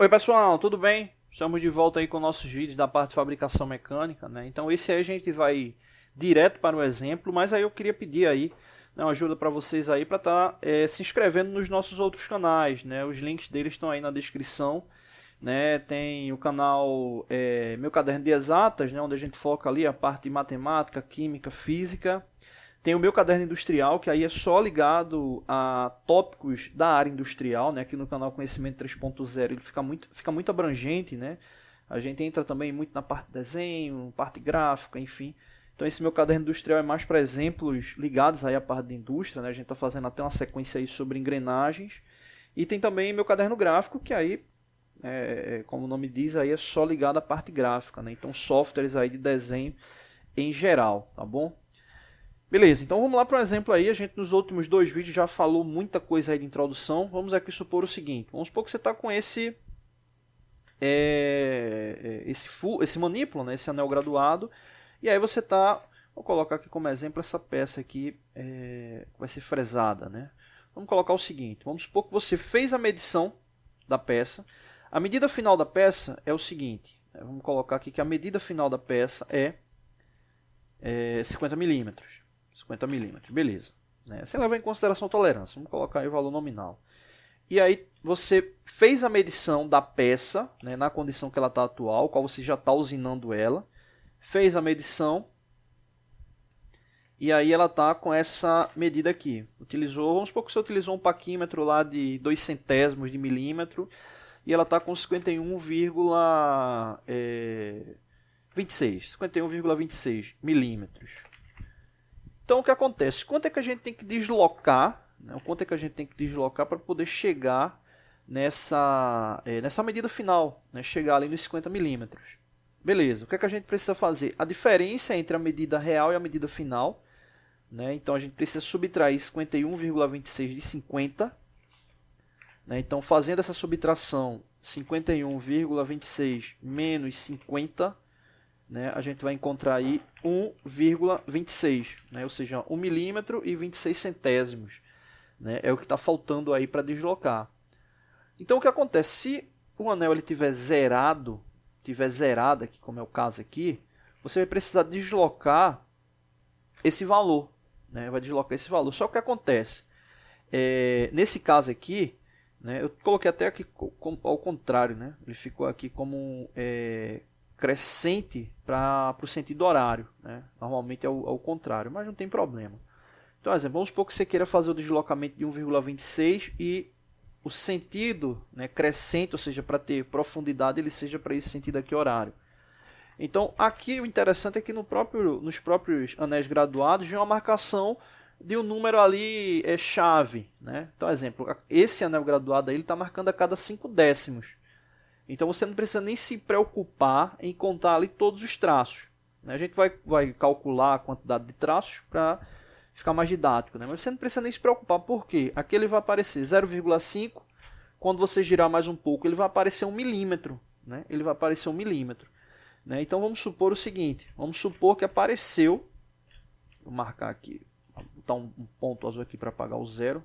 Oi pessoal, tudo bem? Estamos de volta aí com nossos vídeos da parte de fabricação mecânica, né? Então esse aí a gente vai direto para o exemplo, mas aí eu queria pedir aí, né, uma ajuda para vocês aí para estar se inscrevendo nos nossos outros canais, né? Os links deles estão aí na descrição, né? Tem o canal Meu Caderno de Exatas, né? Onde a gente foca ali a parte de matemática, química, física. Tem o meu caderno industrial, que aí é só ligado a tópicos da área industrial, né? Aqui no canal Conhecimento 3.0 ele fica muito abrangente, né? A gente entra também muito na parte de desenho, parte gráfica, enfim. Então esse meu caderno industrial é mais para exemplos ligados aí à parte de indústria, né? A gente está fazendo até uma sequência aí sobre engrenagens. E tem também meu caderno gráfico, que aí, como o nome diz, aí é só ligado à parte gráfica, né? Então softwares aí de desenho em geral, tá bom? Beleza, então vamos lá para um exemplo aí. A gente nos últimos dois vídeos já falou muita coisa aí de introdução. Vamos aqui supor o seguinte. Vamos supor que você está com esse manípulo, né, esse anel graduado. E aí você está... Vou colocar aqui como exemplo essa peça aqui, vai ser fresada, né? Vamos colocar o seguinte. Vamos supor que você fez a medição da peça. A medida final da peça é o seguinte. Vamos colocar aqui que a medida final da peça é 50 milímetros. 50 milímetros, beleza. Né? Sem levar em consideração a tolerância, vamos colocar aí o valor nominal. E aí você fez a medição da peça, né, na condição que ela está atual, qual você já está usinando ela. Fez a medição. E aí ela está com essa medida aqui. Vamos supor que você utilizou um paquímetro lá de 2 centésimos de milímetro. E ela está com 51,26 milímetros. Então o que acontece? Quanto é que a gente tem que deslocar, né? Quanto é que a gente tem que deslocar para poder chegar nessa medida final, né? Chegar ali nos 50 milímetros. Beleza, o que é que a gente precisa fazer? A diferença entre a medida real e a medida final, né? Então a gente precisa subtrair 51,26 de 50. Né? Então fazendo essa subtração, 51,26 menos 50, né, a gente vai encontrar aí 1,26, né, ou seja, 1 milímetro e 26 centésimos, né, é o que está faltando aí para deslocar. Então o que acontece? Se o anel estiver zerado aqui, como é o caso aqui, você vai precisar deslocar esse valor, né, vai deslocar esse valor. Só que o que acontece? Nesse caso aqui, né, eu coloquei até aqui ao contrário, né, ele ficou aqui como crescente para o sentido horário, né? Normalmente é o contrário, mas não tem problema. Então, exemplo, vamos supor que você queira fazer o deslocamento de 1,26 e o sentido, né, crescente, ou seja, para ter profundidade, ele seja para esse sentido aqui horário. Então, aqui o interessante é que nos próprios anéis graduados vem uma marcação de um número ali chave, né? Então, exemplo, esse anel graduado aí está marcando a cada 5 décimos. Então você não precisa nem se preocupar em contar ali todos os traços. A gente vai calcular a quantidade de traços para ficar mais didático, né? Mas você não precisa nem se preocupar, porque aqui ele vai aparecer 0,5, quando você girar mais um pouco ele vai aparecer 1 milímetro. Né? Ele vai aparecer 1 milímetro. Né? Então vamos supor o seguinte, vamos supor que apareceu, vou marcar aqui, vou botar um ponto azul aqui para apagar o zero.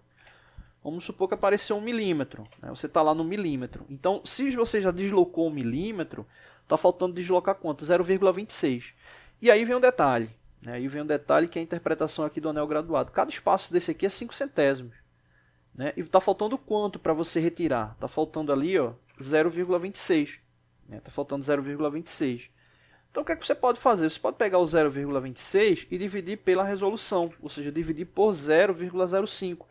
Vamos supor que apareceu 1 milímetro, né? Você está lá no milímetro. Então, se você já deslocou 1 milímetro, está faltando deslocar quanto? 0,26. E aí vem um detalhe. Né? Aí vem um detalhe que é a interpretação aqui do anel graduado. Cada espaço desse aqui é 5 centésimos. Né? E está faltando quanto para você retirar? Está faltando ali 0,26. Né? Está faltando 0,26. Então, o que é que você pode fazer? Você pode pegar o 0,26 e dividir pela resolução, ou seja, dividir por 0,05.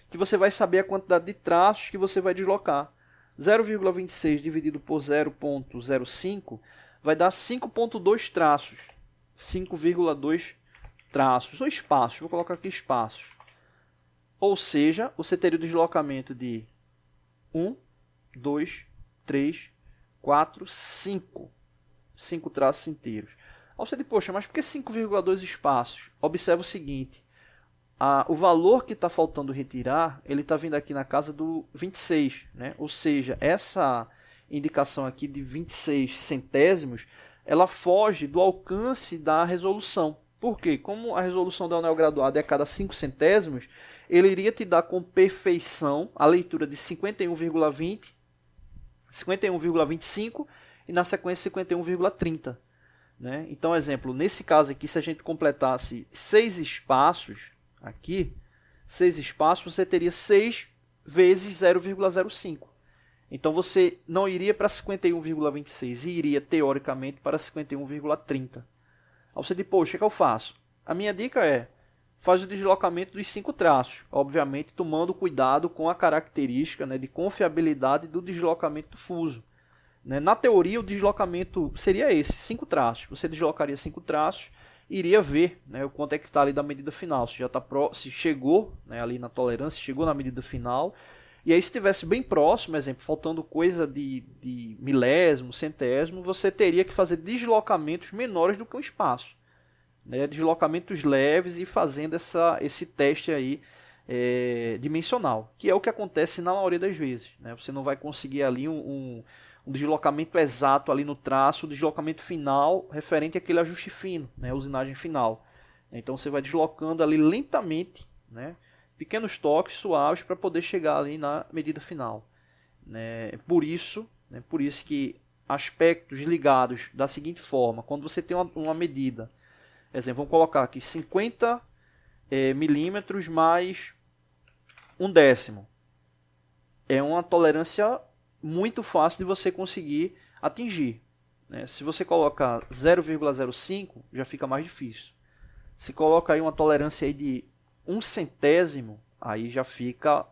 Que você vai saber a quantidade de traços que você vai deslocar. 0,26 dividido por 0,05 vai dar 5,2 traços. 5,2 traços, ou espaços, vou colocar aqui espaços. Ou seja, você teria o deslocamento de 1, 2, 3, 4, 5. 5 traços inteiros. Aí você diz, poxa, mas por que 5,2 espaços? Observe o seguinte. O valor que está faltando retirar, ele está vindo aqui na casa do 26, né? Ou seja, essa indicação aqui de 26 centésimos, ela foge do alcance da resolução. Por quê? Como a resolução do anel graduado é a cada 5 centésimos, ele iria te dar com perfeição a leitura de 51,20 51,25 e na sequência 51,30. Né? Então, exemplo, nesse caso aqui, se a gente completasse 6 espaços aqui, 6 espaços, você teria 6 vezes 0,05. Então, você não iria para 51,26 e iria, teoricamente, para 51,30. Aí você diz, poxa, o que eu faço? A minha dica é, faz o deslocamento dos 5 traços, obviamente tomando cuidado com a característica, né, de confiabilidade do deslocamento do fuso. Né? Na teoria, o deslocamento seria esse, 5 traços. Você deslocaria 5 traços, iria ver, né, o quanto é que está ali da medida final. Se já tá se chegou, né, ali na tolerância, chegou na medida final. E aí, se estivesse bem próximo, exemplo, faltando coisa de milésimo, centésimo, você teria que fazer deslocamentos menores do que um espaço. Né? Deslocamentos leves e fazendo esse teste aí dimensional, que é o que acontece na maioria das vezes. Né? Você não vai conseguir ali um deslocamento exato ali no traço, o deslocamento final referente àquele ajuste fino, né? A usinagem final. Então você vai deslocando ali lentamente, né? Pequenos toques suaves para poder chegar ali na medida final. Né? Por isso que aspectos ligados da seguinte forma, quando você tem uma medida, exemplo, vamos colocar aqui 50 milímetros mais 1/10. É uma tolerância muito fácil de você conseguir atingir. Né? Se você colocar 0,05, já fica mais difícil. Se coloca aí uma tolerância aí de 1/100, aí já fica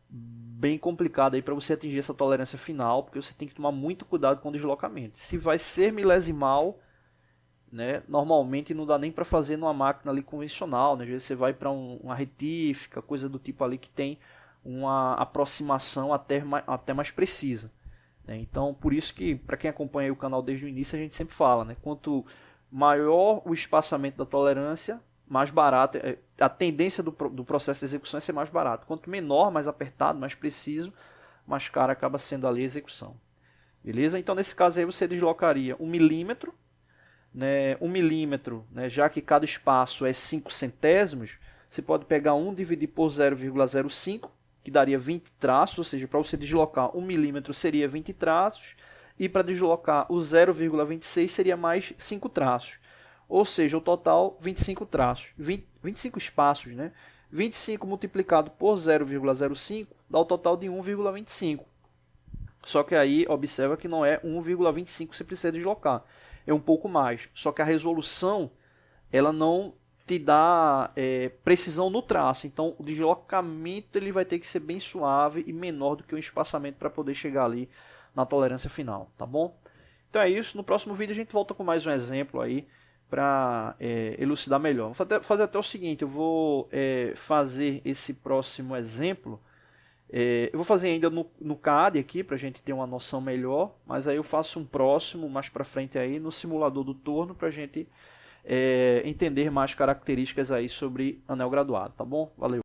bem complicado aí para você atingir essa tolerância final, porque você tem que tomar muito cuidado com o deslocamento. Se vai ser milesimal, né, normalmente não dá nem para fazer numa máquina ali convencional, né? Às vezes você vai para uma retífica, coisa do tipo ali que tem uma aproximação até mais precisa. Né? Então, por isso que, para quem acompanha o canal desde o início, a gente sempre fala, né? Quanto maior o espaçamento da tolerância, mais barato, a tendência do processo de execução é ser mais barato. Quanto menor, mais apertado, mais preciso, mais cara acaba sendo ali a execução. Beleza? Então, nesse caso aí, você deslocaria 1 milímetro, né? 1 milímetro, né? Já que cada espaço é 5 centésimos, você pode pegar 1 dividir por 0,05, que daria 20 traços, ou seja, para você deslocar 1 milímetro seria 20 traços, e para deslocar o 0,26 seria mais 5 traços. Ou seja, o total 25 traços, 25 espaços, né? 25 multiplicado por 0,05 dá o total de 1,25. Só que aí observa que não é 1,25 que você precisa deslocar, é um pouco mais. Só que a resolução ela não te dá precisão no traço, então o deslocamento ele vai ter que ser bem suave e menor do que o espaçamento para poder chegar ali na tolerância final, tá bom? Então é isso, no próximo vídeo a gente volta com mais um exemplo aí para elucidar melhor. Vou fazer até o seguinte, eu vou fazer esse próximo exemplo, eu vou fazer ainda no CAD aqui para a gente ter uma noção melhor, mas aí eu faço um próximo mais para frente aí no simulador do torno para a gente entender mais características aí sobre anel graduado, tá bom? Valeu!